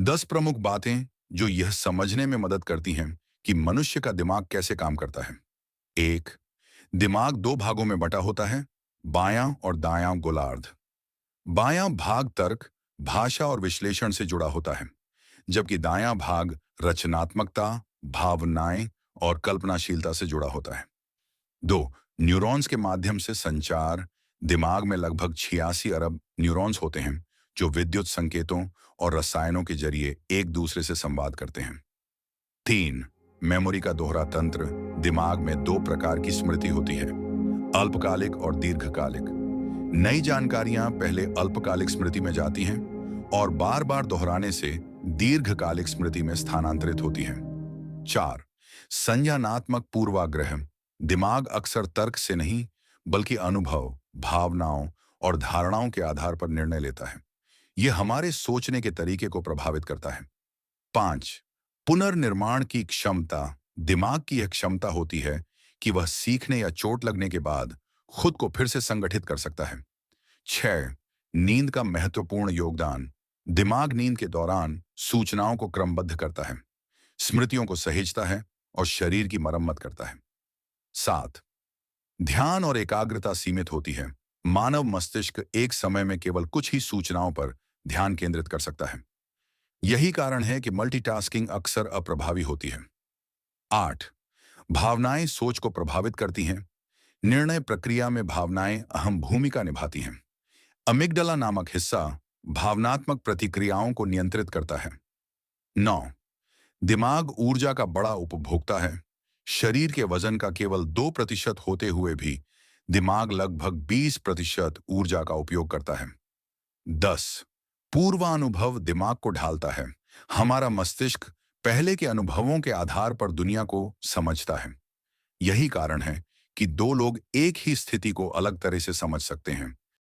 10 प्रमुख बातें जो यह समझने में मदद करती हैं कि मनुष्य का दिमाग कैसे काम करता है। एक, दिमाग दो भागों में बटा होता है, बायां और दायां गोलार्ध। बायां भाग तर्क, भाषा और विश्लेषण से जुड़ा होता है, जबकि दायां भाग रचनात्मकता, भावनाएं और कल्पनाशीलता से जुड़ा होता है। दो, न्यूरॉन्स के माध्यम से संचार। दिमाग में लगभग 86 अरब न्यूरॉन्स होते हैं जो विद्युत संकेतों और रसायनों के जरिए एक दूसरे से संवाद करते हैं। तीन, मेमोरी का दोहरा तंत्र। दिमाग में दो प्रकार की स्मृति होती है, अल्पकालिक और दीर्घकालिक। नई जानकारियां पहले अल्पकालिक स्मृति में जाती हैं और बार बार दोहराने से दीर्घकालिक स्मृति में स्थानांतरित होती हैं। चार, संज्ञानात्मक पूर्वाग्रह। दिमाग अक्सर तर्क से नहीं बल्कि अनुभव, भावनाओं और धारणाओं के आधार पर निर्णय लेता है। यह हमारे सोचने के तरीके को प्रभावित करता है। पांच, पुनर्निर्माण की क्षमता। दिमाग की यह क्षमता होती है कि वह सीखने या चोट लगने के बाद खुद को फिर से संगठित कर सकता है। छह, नींद का महत्वपूर्ण योगदान। दिमाग नींद के दौरान सूचनाओं को क्रमबद्ध करता है, स्मृतियों को सहेजता है और शरीर की मरम्मत करता है। सात, ध्यान और एकाग्रता सीमित होती है। मानव मस्तिष्क एक समय में केवल कुछ ही सूचनाओं पर ध्यान केंद्रित कर सकता है। यही कारण है कि मल्टीटास्किंग अक्सर अप्रभावी होती है। आठ, भावनाएं सोच को प्रभावित करती हैं। निर्णय प्रक्रिया में भावनाएं अहम भूमिका निभाती हैं। अमिगडला नामक हिस्सा भावनात्मक प्रतिक्रियाओं को नियंत्रित करता है। नौ, दिमाग ऊर्जा का बड़ा उपभोक्ता है। शरीर के वजन का केवल 2% होते हुए भी दिमाग लगभग 20% ऊर्जा का उपयोग करता है। 10, पूर्वानुभव दिमाग को ढालता है। हमारा मस्तिष्क पहले के अनुभवों के आधार पर दुनिया को समझता है। यही कारण है कि दो लोग एक ही स्थिति को अलग तरह से समझ सकते हैं,